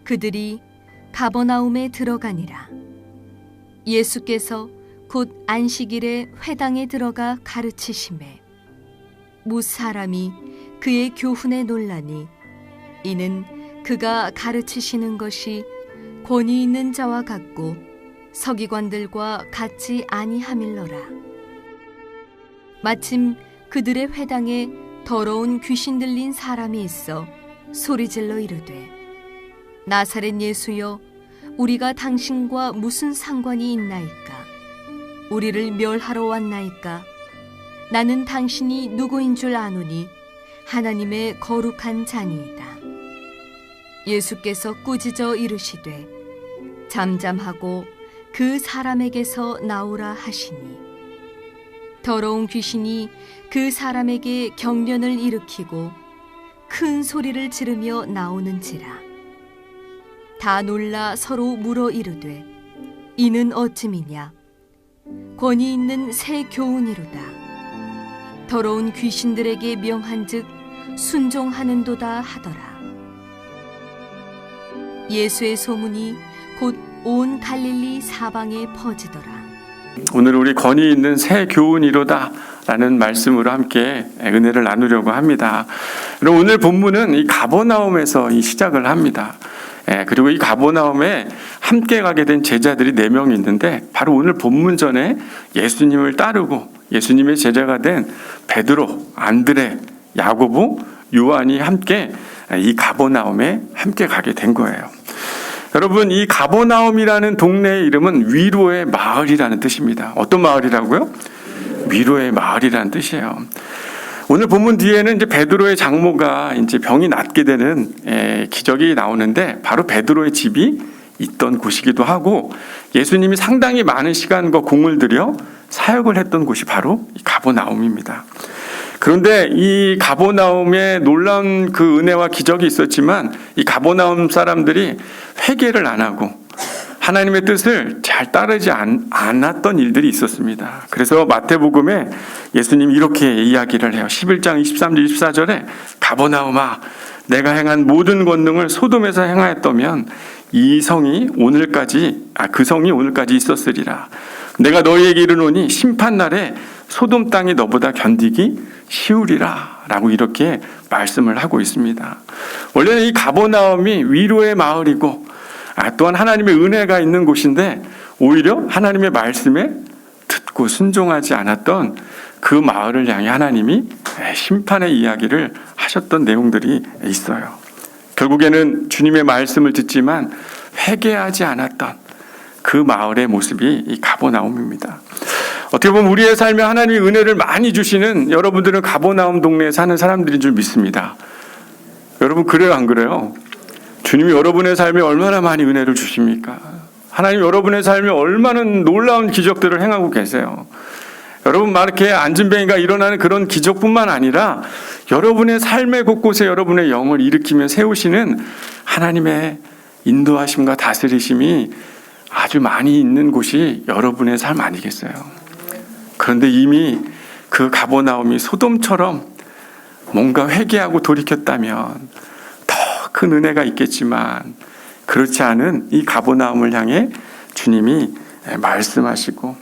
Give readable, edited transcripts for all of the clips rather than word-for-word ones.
그들이 가버나움에 들어가니라. 예수께서 곧 안식일에 회당에 들어가 가르치시매 무사람이 그의 교훈에 놀라니 이는 그가 가르치시는 것이 권위 있는 자와 같고 서기관들과 같지 아니함일러라. 마침 그들의 회당에 더러운 귀신 들린 사람이 있어 소리질러 이르되 나사렛 예수여 우리가 당신과 무슨 상관이 있나이까? 우리를 멸하러 왔나이까? 나는 당신이 누구인 줄 아노니 하나님의 거룩한 자니이다. 예수께서 꾸짖어 이르시되 잠잠하고 그 사람에게서 나오라 하시니 더러운 귀신이 그 사람에게 경련을 일으키고 큰 소리를 지르며 나오는지라. 다 놀라 서로 물어 이르되 이는 어찌미냐? 권위 있는 새 교훈이로다. 더러운 귀신들에게 명한즉 순종하는도다 하더라. 예수의 소문이 곧 온 갈릴리 사방에 퍼지더라. 오늘 우리 권위 있는 새 교훈이로다 라는 말씀으로 함께 은혜를 나누려고 합니다. 그럼 오늘 본문은 이 가버나움에서 시작을 합니다. 그리고 이 가버나움에 함께 가게 된 제자들이 4명이 있는데 바로 오늘 본문 전에 예수님을 따르고 예수님의 제자가 된 베드로, 안드레, 야고보, 요한이 함께 이 가버나움에 함께 가게 된 거예요. 여러분, 이 가버나움이라는 동네의 이름은 위로의 마을이라는 뜻입니다. 어떤 마을이라고요? 위로의 마을이라는 뜻이에요. 오늘 본문 뒤에는 이제 베드로의 장모가 이제 병이 낫게 되는 기적이 나오는데 바로 베드로의 집이 있던 곳이기도 하고 예수님이 상당히 많은 시간과 공을 들여 사역을 했던 곳이 바로 이 가버나움입니다. 그런데 이 가버나움에 놀라운 그 은혜와 기적이 있었지만 이 가버나움 사람들이 회개를 안 하고 하나님의 뜻을 잘 따르지 않았던 일들이 있었습니다. 그래서 마태복음에 예수님이 이렇게 이야기를 해요. 11장 23절 24절에 가버나움아 내가 행한 모든 권능을 소돔에서 행하였다면 이 성이 오늘까지 그 성이 오늘까지 있었으리라. 내가 너희에게 이르노니 심판날에 소돔 땅이 너보다 견디기 쉬우리라 라고 이렇게 말씀을 하고 있습니다. 원래는 이 가버나움이 위로의 마을이고 또한 하나님의 은혜가 있는 곳인데 오히려 하나님의 말씀에 듣고 순종하지 않았던 그 마을을 향해 하나님이 심판의 이야기를 하셨던 내용들이 있어요. 결국에는 주님의 말씀을 듣지만 회개하지 않았던 그 마을의 모습이 이 가버나움입니다. 어떻게 보면 우리의 삶에 하나님의 은혜를 많이 주시는 여러분들은 가버나움 동네에 사는 사람들인 줄 믿습니다. 여러분 그래요 안 그래요? 주님이 여러분의 삶에 얼마나 많이 은혜를 주십니까? 하나님 여러분의 삶에 얼마나 놀라운 기적들을 행하고 계세요. 여러분 막 이렇게 안진뱅이가 일어나는 그런 기적뿐만 아니라 여러분의 삶의 곳곳에 여러분의 영을 일으키며 세우시는 하나님의 인도하심과 다스리심이 아주 많이 있는 곳이 여러분의 삶 아니겠어요? 그런데 이미 그 가버나움이 소돔처럼 뭔가 회개하고 돌이켰다면 더 큰 은혜가 있겠지만 그렇지 않은 이 가버나움을 향해 주님이 말씀하시고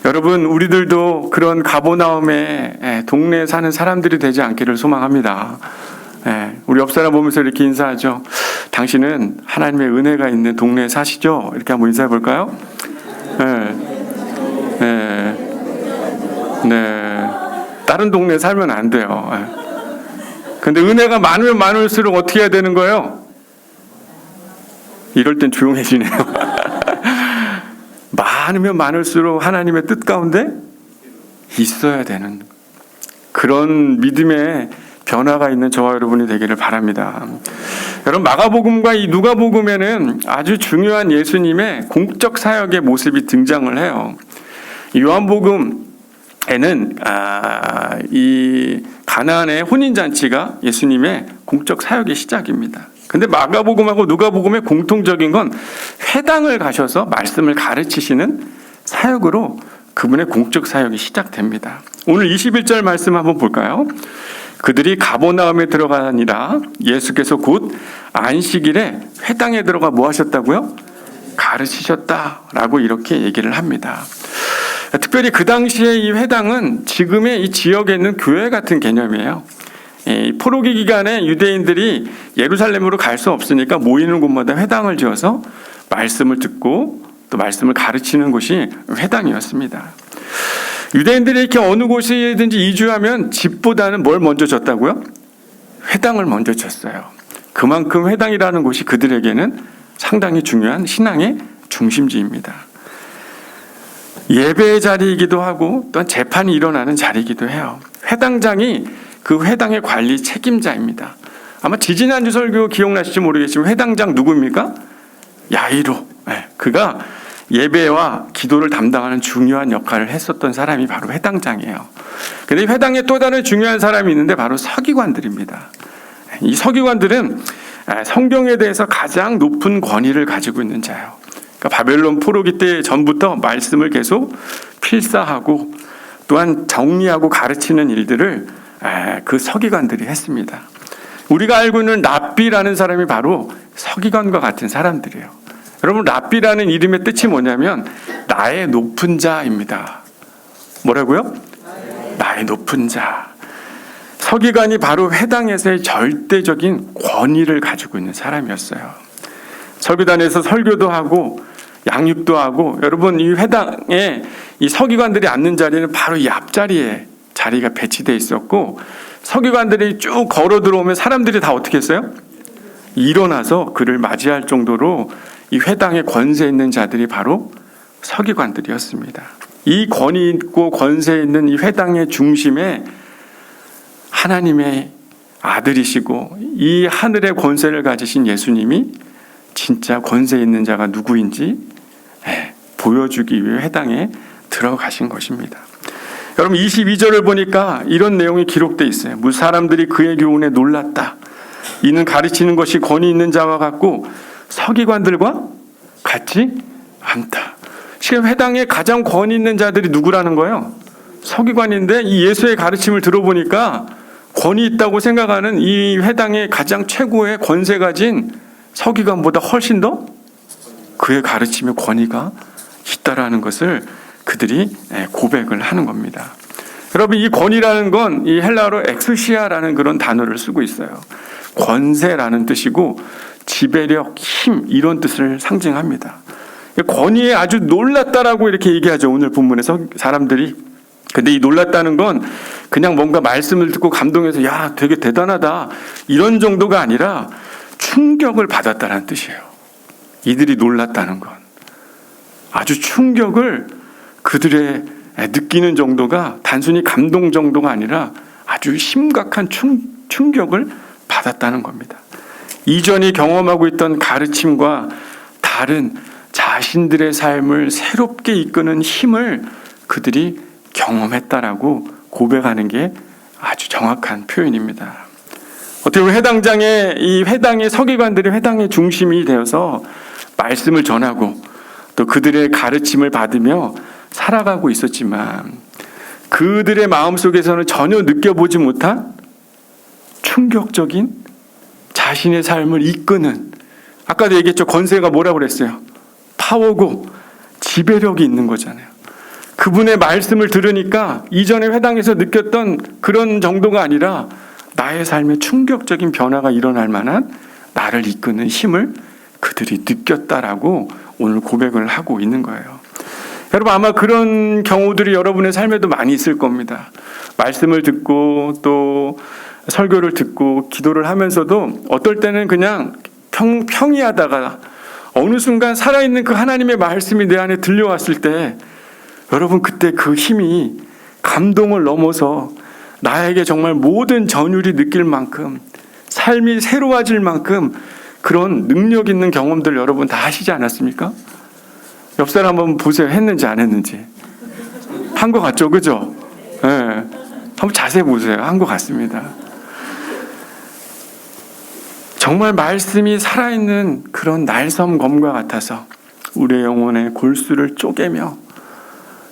여러분 우리들도 그런 가버나움의 동네에 사는 사람들이 되지 않기를 소망합니다. 우리 옆 사람 보면서 이렇게 인사하죠. 당신은 하나님의 은혜가 있는 동네에 사시죠? 이렇게 한번 인사해 볼까요? 네. 다른 동네에 살면 안 돼요. 근데 은혜가 많으면 많을수록 어떻게 해야 되는 거예요? 이럴 땐 조용해지네요. 많으면 많을수록 하나님의 뜻 가운데 있어야 되는 그런 믿음의 변화가 있는 저와 여러분이 되기를 바랍니다. 여러분 마가복음과 이 누가복음에는 아주 중요한 예수님의 공적 사역의 모습이 등장을 해요. 요한복음에는 이 가나안의 혼인잔치가 예수님의 공적 사역의 시작입니다. 근데 마가복음하고 누가복음의 공통적인 건 회당을 가셔서 말씀을 가르치시는 사역으로 그분의 공적 사역이 시작됩니다. 오늘 21절 말씀 한번 볼까요? 그들이 가버나움에 들어가니라. 예수께서 곧 안식일에 회당에 들어가 뭐 하셨다고요? 가르치셨다라고 이렇게 얘기를 합니다. 특별히 그 당시에 이 회당은 지금의 이 지역에 있는 교회 같은 개념이에요. 포로기 기간에 유대인들이 예루살렘으로 갈 수 없으니까 모이는 곳마다 회당을 지어서 말씀을 듣고 또 말씀을 가르치는 곳이 회당이었습니다. 유대인들이 이렇게 어느 곳이든지 이주하면 집보다는 뭘 먼저 졌다고요? 회당을 먼저 졌어요. 그만큼 회당이라는 곳이 그들에게는 상당히 중요한 신앙의 중심지입니다. 예배의 자리이기도 하고 또한 재판이 일어나는 자리이기도 해요. 회당장이 그 회당의 관리 책임자입니다. 아마 지지난주 설교 기억나실지 모르겠지만 회당장 누구입니까? 야이로. 그가 예배와 기도를 담당하는 중요한 역할을 했었던 사람이 바로 회당장이에요. 그런데 회당에 또 다른 중요한 사람이 있는데 바로 서기관들입니다. 이 서기관들은 성경에 대해서 가장 높은 권위를 가지고 있는 자예요. 그러니까 바벨론 포로기 때 전부터 말씀을 계속 필사하고 또한 정리하고 가르치는 일들을 그 서기관들이 했습니다. 우리가 알고 있는 랍비라는 사람이 바로 서기관과 같은 사람들이에요. 여러분, 랍비라는 이름의 뜻이 뭐냐면 나의 높은 자입니다. 뭐라고요? 나의 높은 자. 서기관이 바로 회당에서의 절대적인 권위를 가지고 있는 사람이었어요. 설교단에서 설교도 하고 양육도 하고, 여러분 이 회당에 이 서기관들이 앉는 자리는 바로 이 앞자리에 자리가 배치되어 있었고, 서기관들이 쭉 걸어 들어오면 사람들이 다 어떻게 했어요? 일어나서 그를 맞이할 정도로 이 회당에 권세 있는 자들이 바로 서기관들이었습니다. 이 권위 있고 권세 있는 이 회당의 중심에 하나님의 아들이시고 이 하늘의 권세를 가지신 예수님이 진짜 권세 있는 자가 누구인지 보여주기 위해 회당에 들어가신 것입니다. 여러분 22절을 보니까 이런 내용이 기록되어 있어요. 사람들이 그의 교훈에 놀랐다. 이는 가르치는 것이 권위 있는 자와 같고 서기관들과 같지 않다. 지금 회당에 가장 권위 있는 자들이 누구라는 거예요? 서기관인데 이 예수의 가르침을 들어보니까 권위 있다고 생각하는 이 회당의 가장 최고의 권세 가진 서기관보다 훨씬 더 그의 가르침의 권위가 있다라는 것을 그들이 고백을 하는 겁니다. 여러분 이 권위라는 건 이 헬라어로 엑스시아라는 그런 단어를 쓰고 있어요. 권세라는 뜻이고 지배력, 힘 이런 뜻을 상징합니다. 권위에 아주 놀랐다라고 이렇게 얘기하죠. 오늘 본문에서 사람들이. 근데 이 놀랐다는 건 그냥 뭔가 말씀을 듣고 감동해서 야 되게 대단하다 이런 정도가 아니라 충격을 받았다는 뜻이에요. 이들이 놀랐다는 건 아주 충격을 그들의 느끼는 정도가 단순히 감동 정도가 아니라 아주 심각한 충격을 받았다는 겁니다. 이전에 경험하고 있던 가르침과 다른 자신들의 삶을 새롭게 이끄는 힘을 그들이 경험했다라고 고백하는 게 아주 정확한 표현입니다. 어떻게 보면 회당장의 이 회당의 서기관들이 회당의 중심이 되어서 말씀을 전하고 또 그들의 가르침을 받으며 살아가고 있었지만 그들의 마음속에서는 전혀 느껴보지 못한 충격적인 자신의 삶을 이끄는, 아까도 얘기했죠. 권세가 뭐라고 그랬어요? 파워고 지배력이 있는 거잖아요. 그분의 말씀을 들으니까 이전에 회당에서 느꼈던 그런 정도가 아니라 나의 삶에 충격적인 변화가 일어날 만한 나를 이끄는 힘을 그들이 느꼈다라고 오늘 고백을 하고 있는 거예요. 여러분 아마 그런 경우들이 여러분의 삶에도 많이 있을 겁니다. 말씀을 듣고 또 설교를 듣고 기도를 하면서도 어떨 때는 그냥 평이하다가 어느 순간 살아있는 그 하나님의 말씀이 내 안에 들려왔을 때 여러분 그때 그 힘이 감동을 넘어서 나에게 정말 모든 전율이 느낄 만큼 삶이 새로워질 만큼 그런 능력 있는 경험들 여러분 다 하시지 않았습니까? 옆 사람 한번 보세요. 했는지 안 했는지. 한 것 같죠? 그죠? 네. 한번 자세히 보세요. 한 것 같습니다. 정말 말씀이 살아있는 그런 날섬검과 같아서 우리의 영혼의 골수를 쪼개며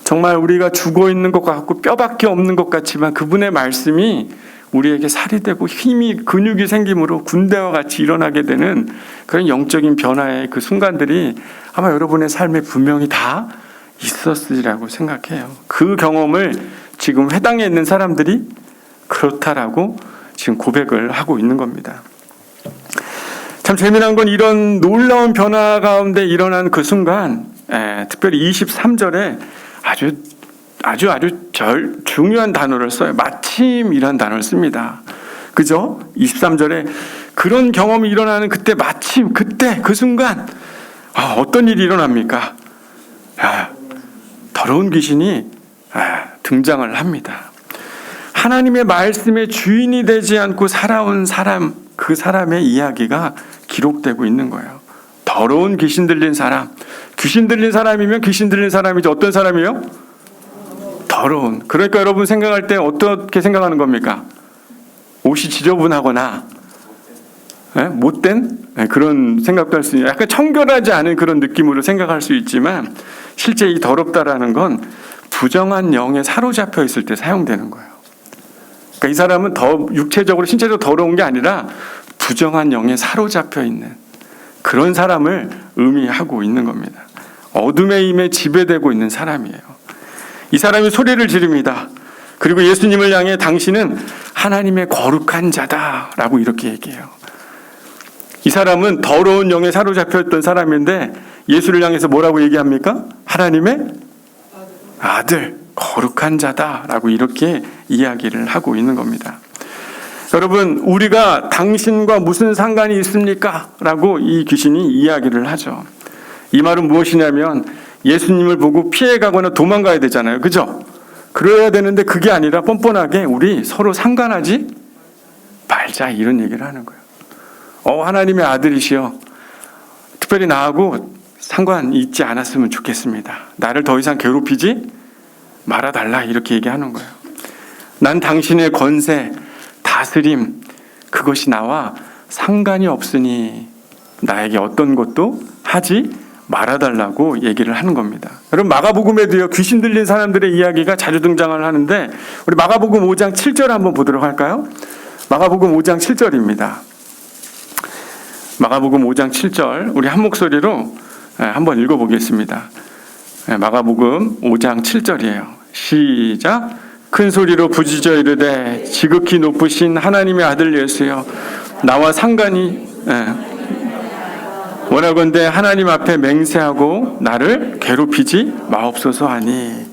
정말 우리가 죽어있는 것 같고 뼈밖에 없는 것 같지만 그분의 말씀이 우리에게 살이 되고 힘이 근육이 생김으로 군대와 같이 일어나게 되는 그런 영적인 변화의 그 순간들이 아마 여러분의 삶에 분명히 다 있었으리라고 생각해요. 그 경험을 지금 회당에 있는 사람들이 그렇다라고 지금 고백을 하고 있는 겁니다. 참 재미난 건 이런 놀라운 변화 가운데 일어난 그 순간, 특별히 23절에 아주 중요한 단어를 써요. 마침이라는 단어를 씁니다. 그죠? 23절에 그런 경험이 일어나는 그때, 마침 그때 그 순간 어떤 일이 일어납니까? 더러운 귀신이 등장을 합니다. 하나님의 말씀의 주인이 되지 않고 살아온 사람, 그 사람의 이야기가 기록되고 있는 거예요. 더러운 귀신 들린 사람. 귀신 들린 사람이면 귀신 들린 사람이지 어떤 사람이에요? 더러운. 그러니까 여러분 생각할 때 어떻게 생각하는 겁니까? 옷이 지저분하거나 못된 그런 생각도 할 수 있는, 약간 청결하지 않은 그런 느낌으로 생각할 수 있지만 실제 이 더럽다라는 건 부정한 영에 사로잡혀 있을 때 사용되는 거예요. 그러니까 이 사람은 더 육체적으로 신체적으로 더러운 게 아니라 부정한 영에 사로잡혀 있는 그런 사람을 의미하고 있는 겁니다. 어둠의 힘에 지배되고 있는 사람이에요. 이 사람이 소리를 지릅니다. 그리고 예수님을 향해 당신은 하나님의 거룩한 자다라고 이렇게 얘기해요. 이 사람은 더러운 영에 사로잡혔던 사람인데 예수를 향해서 뭐라고 얘기합니까? 하나님의 아들, 거룩한 자다라고 이렇게 이야기를 하고 있는 겁니다. 여러분, 우리가 당신과 무슨 상관이 있습니까? 라고 이 귀신이 이야기를 하죠. 이 말은 무엇이냐면 예수님을 보고 피해가거나 도망가야 되잖아요. 그죠? 그래야 되는데 그게 아니라 뻔뻔하게 우리 서로 상관하지 말자, 이런 얘기를 하는 거예요. 하나님의 아들이시여, 특별히 나하고 상관 있지 않았으면 좋겠습니다. 나를 더 이상 괴롭히지 말아달라, 이렇게 얘기하는 거예요. 난 당신의 권세, 다스림, 그것이 나와 상관이 없으니 나에게 어떤 것도 하지 말아달라고 얘기를 하는 겁니다. 여러분, 마가복음에도요, 귀신 들린 사람들의 이야기가 자주 등장을 하는데 우리 마가복음 5장 7절 한번 보도록 할까요? 마가복음 5장 7절입니다. 마가복음 5장 7절 우리 한 목소리로 한번 읽어보겠습니다. 마가복음 5장 7절이에요. 시작. 큰 소리로 부짖어 이르되 지극히 높으신 하나님의 아들 예수여, 나와 상관이 원하건대 하나님 앞에 맹세하고 나를 괴롭히지 마옵소서 하니.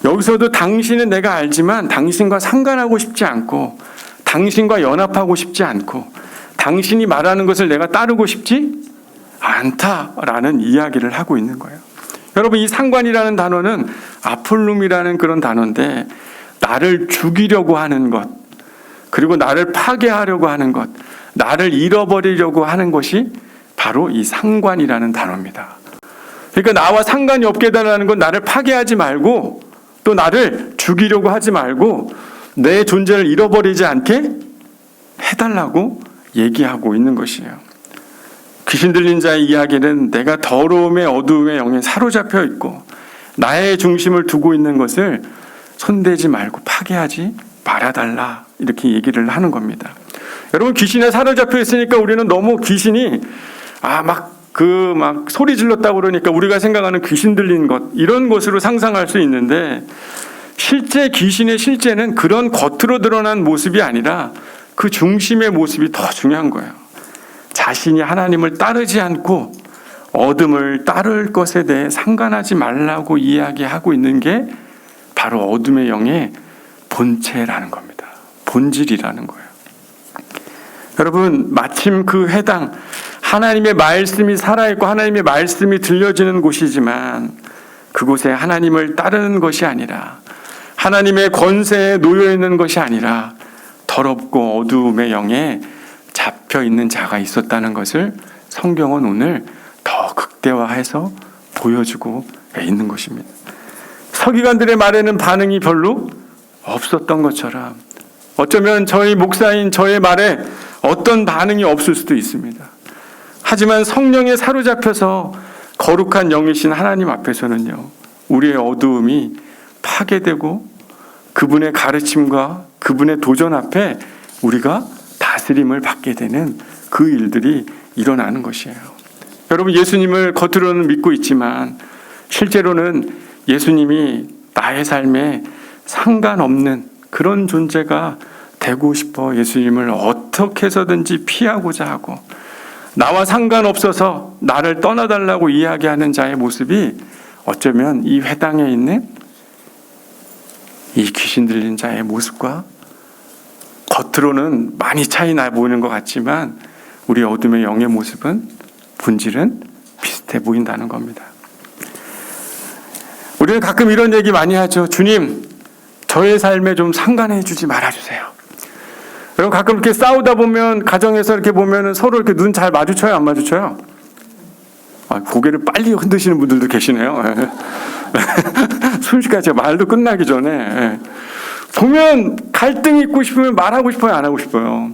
여기서도 당신은 내가 알지만 당신과 상관하고 싶지 않고 당신과 연합하고 싶지 않고 당신이 말하는 것을 내가 따르고 싶지 않다라는 이야기를 하고 있는 거예요. 여러분, 이 상관이라는 단어는 아폴룸이라는 그런 단어인데 나를 죽이려고 하는 것, 그리고 나를 파괴하려고 하는 것, 나를 잃어버리려고 하는 것이 바로 이 상관이라는 단어입니다. 그러니까 나와 상관이 없게 되라는 건 나를 파괴하지 말고 또 나를 죽이려고 하지 말고 내 존재를 잃어버리지 않게 해달라고 얘기하고 있는 것이에요. 귀신 들린 자의 이야기는 내가 더러움의 어두움의 영에 사로잡혀 있고 나의 중심을 두고 있는 것을 손대지 말고 파괴하지 말아달라, 이렇게 얘기를 하는 겁니다. 여러분, 귀신에 사로잡혀 있으니까 우리는 너무 귀신이 막 소리 질렀다고 그러니까 우리가 생각하는 귀신 들린 것, 이런 것으로 상상할 수 있는데 실제 귀신의 실제는 그런 겉으로 드러난 모습이 아니라 그 중심의 모습이 더 중요한 거예요. 자신이 하나님을 따르지 않고 어둠을 따를 것에 대해 상관하지 말라고 이야기하고 있는 게 바로 어둠의 영의 본체라는 겁니다. 본질이라는 거예요. 여러분, 마침 그 회당, 하나님의 말씀이 살아있고 하나님의 말씀이 들려지는 곳이지만 그곳에 하나님을 따르는 것이 아니라 하나님의 권세에 놓여 있는 것이 아니라 더럽고 어두움의 영에 잡혀 있는 자가 있었다는 것을 성경은 오늘 더 극대화해서 보여주고 있는 것입니다. 서기관들의 말에는 반응이 별로 없었던 것처럼 어쩌면 저희 목사인 저의 말에 어떤 반응이 없을 수도 있습니다. 하지만 성령에 사로잡혀서 거룩한 영이신 하나님 앞에서는요, 우리의 어두움이 파괴되고 그분의 가르침과 그분의 도전 앞에 우리가 다스림을 받게 되는 그 일들이 일어나는 것이에요. 여러분, 예수님을 겉으로는 믿고 있지만 실제로는 예수님이 나의 삶에 상관없는 그런 존재가 되고 싶어 예수님을 어떻게 해서든지 피하고자 하고, 나와 상관없어서 나를 떠나달라고 이야기하는 자의 모습이 어쩌면 이 회당에 있는 이 귀신 들린 자의 모습과 겉으로는 많이 차이 나 보이는 것 같지만 우리 어둠의 영의 모습은, 본질은 비슷해 보인다는 겁니다. 우리는 가끔 이런 얘기 많이 하죠. 주님, 저의 삶에 좀 상관해 주지 말아주세요. 여러분, 가끔 이렇게 싸우다 보면, 가정에서 이렇게 보면 서로 이렇게 눈 잘 마주쳐요, 안 마주쳐요? 고개를 빨리 흔드시는 분들도 계시네요. 순식간에 제가 말도 끝나기 전에 보면 갈등이 있고 싶으면 말하고 싶어요, 안 하고 싶어요?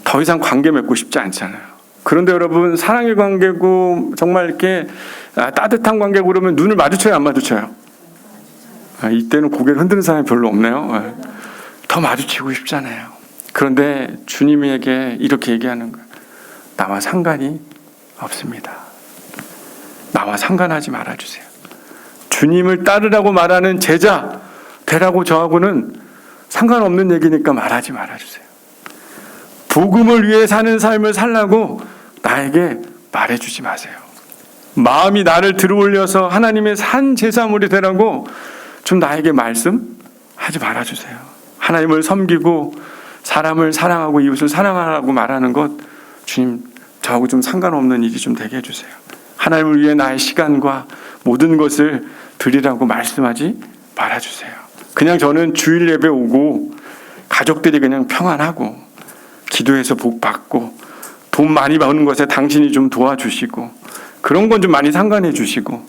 더 이상 관계 맺고 싶지 않잖아요. 그런데 여러분, 사랑의 관계고 정말 이렇게 따뜻한 관계고 그러면 눈을 마주쳐요, 안 마주쳐요? 이때는 고개를 흔드는 사람이 별로 없네요. 더 마주치고 싶잖아요. 그런데 주님에게 이렇게 얘기하는 거예요. 나와 상관이 없습니다. 나와 상관하지 말아주세요. 주님을 따르라고 말하는 제자 되라고 저하고는 상관없는 얘기니까 말하지 말아주세요. 복음을 위해 사는 삶을 살라고 나에게 말해주지 마세요. 마음이 나를 들어올려서 하나님의 산 제사물이 되라고 좀 나에게 말씀하지 말아주세요. 하나님을 섬기고 사람을 사랑하고 이웃을 사랑하라고 말하는 것, 주님, 저하고 좀 상관없는 일이 좀 되게 해주세요. 하나님을 위해 나의 시간과 모든 것을 드리라고 말씀하지 말아주세요. 그냥 저는 주일 예배 오고 가족들이 그냥 평안하고 기도해서 복 받고 돈 많이 버는 것에 당신이 좀 도와주시고 그런 건 좀 많이 상관해 주시고,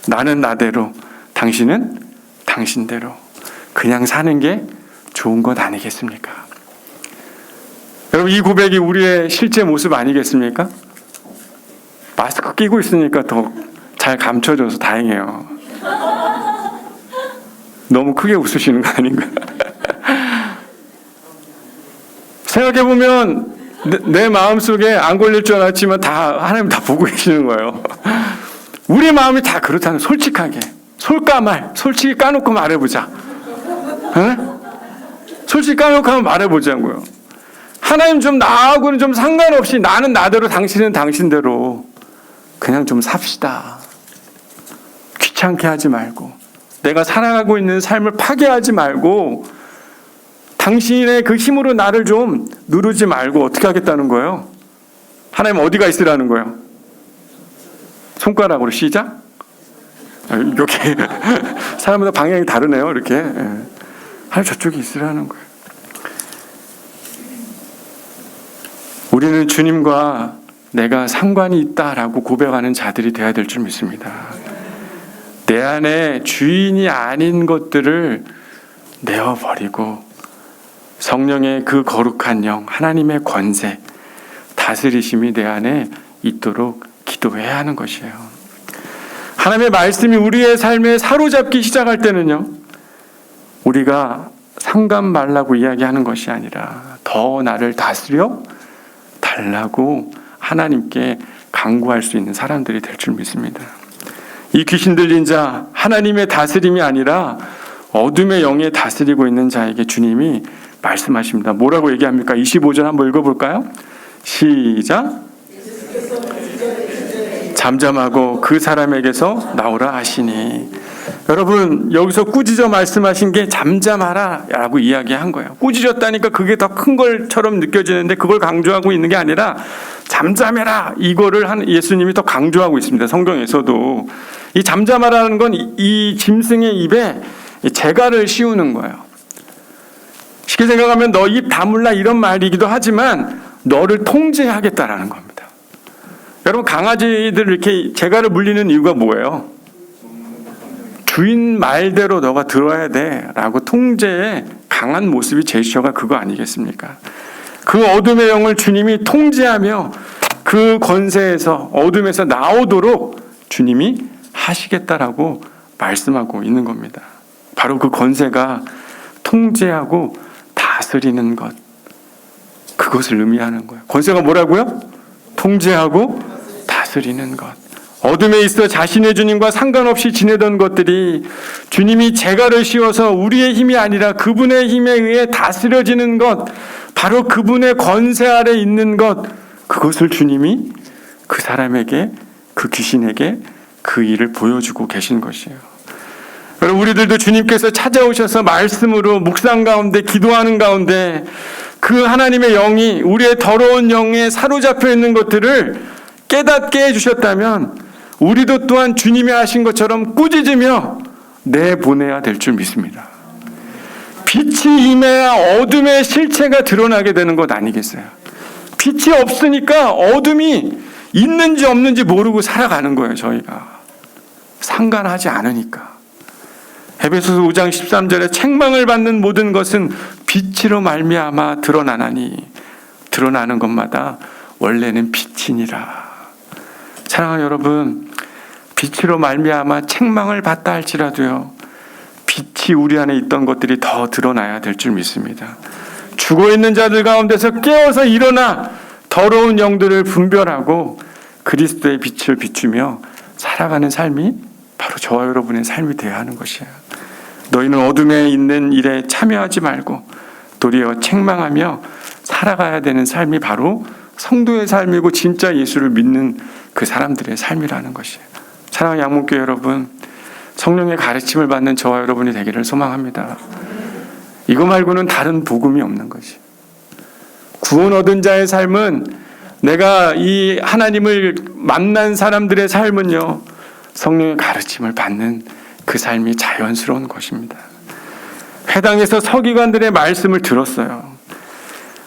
나는 나대로 당신은 당신대로 그냥 사는 게 좋은 것 아니겠습니까? 여러분, 이 고백이 우리의 실제 모습 아니겠습니까? 마스크 끼고 있으니까 더 잘 감춰져서 다행이에요. 너무 크게 웃으시는 거 아닌가? 생각해보면 내 마음속에 안 걸릴 줄 알았지만 하나님 다 보고 계시는 거예요. 우리 마음이 다 그렇다는, 솔직하게. 솔까말, 솔직히 까놓고 말해보자. 에? 솔직히 까놓고 한번 말해보자고요. 하나님, 좀 나하고는 좀 상관없이 나는 나대로 당신은 당신대로 그냥 좀 삽시다. 귀찮게 하지 말고, 내가 살아가고 있는 삶을 파괴하지 말고, 당신의 그 힘으로 나를 좀 누르지 말고 어떻게 하겠다는 거예요? 하나님 어디가 있으라는 거예요? 손가락으로 시작? 이렇게 사람마다 방향이 다르네요. 이렇게 하나님 저쪽에 있으라는 거예요. 우리는 주님과 내가 상관이 있다라고 고백하는 자들이 되어야 될 줄 믿습니다. 내 안에 주인이 아닌 것들을 내어버리고 성령의 그 거룩한 영, 하나님의 권세, 다스리심이 내 안에 있도록 기도해야 하는 것이에요. 하나님의 말씀이 우리의 삶에 사로잡기 시작할 때는요, 우리가 상관 말라고 이야기하는 것이 아니라 더 나를 다스려 달라고 하나님께 간구할 수 있는 사람들이 될 줄 믿습니다. 이 귀신 들린 자, 하나님의 다스림이 아니라 어둠의 영에 다스리고 있는 자에게 주님이 말씀하십니다. 뭐라고 얘기합니까? 25절 한번 읽어볼까요? 시작. 잠잠하고 그 사람에게서 나오라 하시니. 여러분, 여기서 꾸짖어 말씀하신 게 잠잠하라 라고 이야기한 거예요. 꾸짖었다니까 그게 더 큰 것처럼 느껴지는데 그걸 강조하고 있는 게 아니라 잠잠해라, 이거를 예수님이 더 강조하고 있습니다. 성경에서도. 이 잠잠하라는 건 이 짐승의 입에 재갈을 씌우는 거예요. 쉽게 생각하면 너 입 다물라, 이런 말이기도 하지만 너를 통제하겠다라는 겁니다. 여러분, 강아지들 이렇게 재갈을 물리는 이유가 뭐예요? 주인 말대로 너가 들어야 돼 라고 통제의 강한 모습이 제스처가 그거 아니겠습니까? 그 어둠의 영을 주님이 통제하며 그 권세에서, 어둠에서 나오도록 주님이 하시겠다라고 말씀하고 있는 겁니다. 바로 그 권세가 통제하고 다스리는 것, 그것을 의미하는 거예요. 권세가 뭐라고요? 통제하고 다스리는 것. 어둠에 있어 자신의 주님과 상관없이 지내던 것들이 주님이 재갈을 씌워서 우리의 힘이 아니라 그분의 힘에 의해 다스려지는 것, 바로 그분의 권세 아래 있는 것, 그것을 주님이 그 사람에게, 그 귀신에게 그 일을 보여주고 계신 것이에요. 여러분, 우리들도 주님께서 찾아오셔서 말씀으로 묵상 가운데, 기도하는 가운데 그 하나님의 영이 우리의 더러운 영에 사로잡혀 있는 것들을 깨닫게 해주셨다면 우리도 또한 주님이 하신 것처럼 꾸짖으며 내보내야 될 줄 믿습니다. 빛이 임해야 어둠의 실체가 드러나게 되는 것 아니겠어요? 빛이 없으니까 어둠이 있는지 없는지 모르고 살아가는 거예요. 저희가 상관하지 않으니까. 에베소서 5장 13절에 책망을 받는 모든 것은 빛으로 말미암아 드러나나니 드러나는 것마다 원래는 빛이니라. 사랑하는 여러분, 빛으로 말미암아 책망을 받다 할지라도요, 빛이 우리 안에 있던 것들이 더 드러나야 될 줄 믿습니다. 죽어있는 자들 가운데서 깨어서 일어나 더러운 영들을 분별하고 그리스도의 빛을 비추며 살아가는 삶이 바로 저와 여러분의 삶이 되어야 하는 것이에요. 너희는 어둠에 있는 일에 참여하지 말고 도리어 책망하며 살아가야 되는 삶이 바로 성도의 삶이고 진짜 예수를 믿는 그 사람들의 삶이라는 것이에요. 사랑하는 양문교회 여러분, 성령의 가르침을 받는 저와 여러분이 되기를 소망합니다. 이거 말고는 다른 복음이 없는 것이. 구원 얻은 자의 삶은, 내가 이 하나님을 만난 사람들의 삶은요, 성령의 가르침을 받는 그 삶이 자연스러운 것입니다. 회당에서 서기관들의 말씀을 들었어요.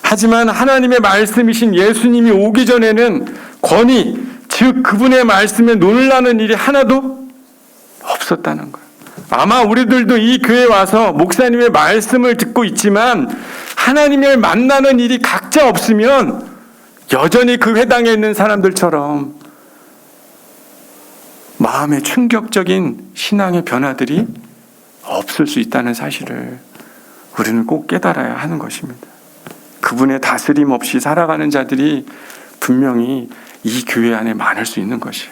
하지만 하나님의 말씀이신 예수님이 오기 전에는 권위, 즉 그분의 말씀에 놀라는 일이 하나도 없었다는 거예요. 아마 우리들도 이 교회에 와서 목사님의 말씀을 듣고 있지만 하나님을 만나는 일이 각자 없으면 여전히 그 회당에 있는 사람들처럼 마음의 충격적인 신앙의 변화들이 없을 수 있다는 사실을 우리는 꼭 깨달아야 하는 것입니다. 그분의 다스림 없이 살아가는 자들이 분명히 이 교회 안에 많을 수 있는 것이에요.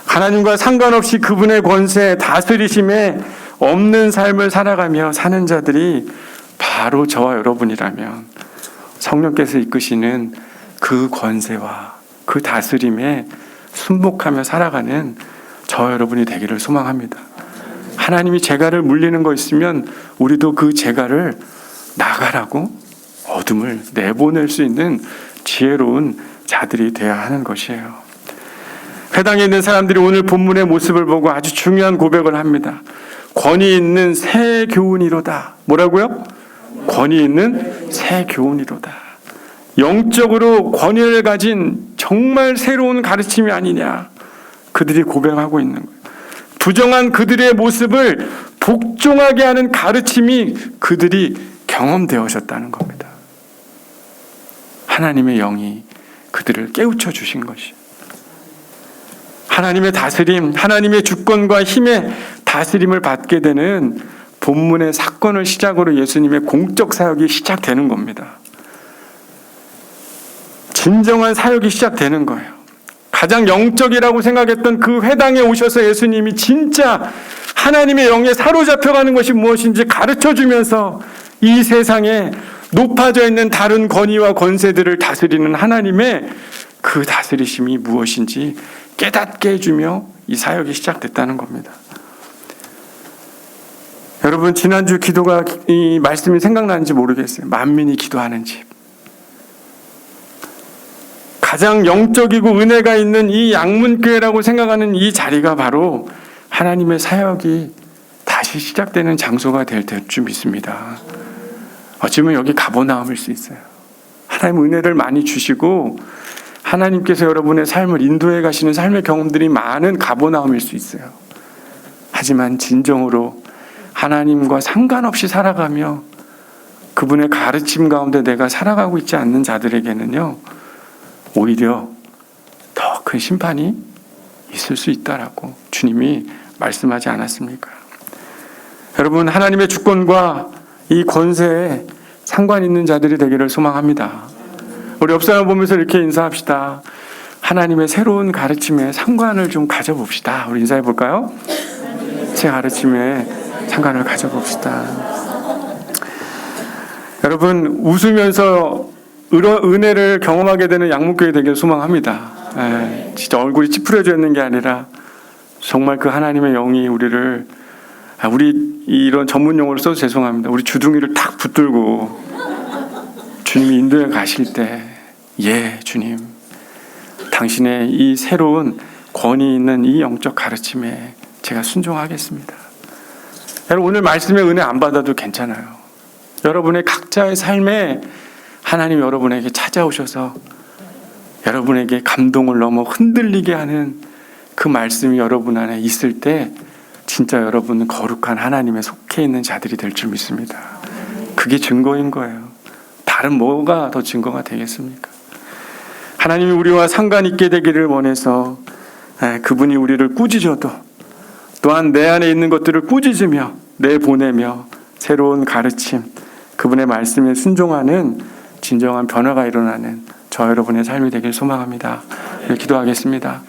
하나님과 상관없이 그분의 권세, 다스리심에 없는 삶을 살아가며 사는 자들이 바로 저와 여러분이라면 성령께서 이끄시는 그 권세와 그 다스림에 순복하며 살아가는 저와 여러분이 되기를 소망합니다. 하나님이 재갈을 물리는 거 있으면 우리도 그 재갈을 나가라고 어둠을 내보낼 수 있는 지혜로운 자들이 되어야 하는 것이에요. 회당에 있는 사람들이 오늘 본문의 모습을 보고 아주 중요한 고백을 합니다. 권위 있는 새 교훈이로다. 뭐라고요? 권위 있는 새 교훈이로다. 영적으로 권위를 가진 정말 새로운 가르침이 아니냐, 그들이 고백하고 있는 거예요. 부정한 그들의 모습을 복종하게 하는 가르침이 그들이 경험되어졌다는 겁니다. 하나님의 영이 그들을 깨우쳐 주신 것이, 하나님의 다스림, 하나님의 주권과 힘의 다스림을 받게 되는 본문의 사건을 시작으로 예수님의 공적 사역이 시작되는 겁니다. 진정한 사역이 시작되는 거예요. 가장 영적이라고 생각했던 그 회당에 오셔서 예수님이 진짜 하나님의 영에 사로잡혀가는 것이 무엇인지 가르쳐주면서 이 세상에 높아져 있는 다른 권위와 권세들을 다스리는 하나님의 그 다스리심이 무엇인지 깨닫게 해주며 이 사역이 시작됐다는 겁니다. 여러분, 지난주 기도가 이 말씀이 생각나는지 모르겠어요. 만민이 기도하는 집. 가장 영적이고 은혜가 있는 이 양문교회라고 생각하는 이 자리가 바로 하나님의 사역이 다시 시작되는 장소가 될 줄 믿습니다. 어쩌면 여기 가버나움일 수 있어요. 하나님 은혜를 많이 주시고 하나님께서 여러분의 삶을 인도해 가시는 삶의 경험들이 많은 가버나움일 수 있어요. 하지만 진정으로 하나님과 상관없이 살아가며 그분의 가르침 가운데 내가 살아가고 있지 않는 자들에게는요, 오히려 더 큰 심판이 있을 수 있다라고 주님이 말씀하지 않았습니까? 여러분, 하나님의 주권과 이 권세에 상관 있는 자들이 되기를 소망합니다. 우리 옆 사람 보면서 이렇게 인사합시다. 하나님의 새로운 가르침에 상관을 좀 가져봅시다. 우리 인사해 볼까요? 제 가르침에 상관을 가져봅시다. 여러분, 웃으면서 은혜를 경험하게 되는 양목교회 되길 소망합니다. 진짜 얼굴이 찌푸려져 있는 게 아니라 정말 그 하나님의 영이 우리를, 우리 이런 전문 용어를 써서 죄송합니다. 우리 주둥이를 탁 붙들고 주님이 인도해 가실 때, 예, 주님, 당신의 이 새로운 권위 있는 이 영적 가르침에 제가 순종하겠습니다. 여러분, 오늘 말씀의 은혜 안 받아도 괜찮아요. 여러분의 각자의 삶에 하나님 여러분에게 찾아오셔서 여러분에게 감동을 넘어 흔들리게 하는 그 말씀이 여러분 안에 있을 때 진짜 여러분은 거룩한 하나님에 속해 있는 자들이 될 줄 믿습니다. 그게 증거인 거예요. 다른 뭐가 더 증거가 되겠습니까? 하나님이 우리와 상관 있게 되기를 원해서 그분이 우리를 꾸짖어도 또한 내 안에 있는 것들을 꾸짖으며 내보내며 새로운 가르침, 그분의 말씀에 순종하는 진정한 변화가 일어나는 저 여러분의 삶이 되길 소망합니다. 기도하겠습니다.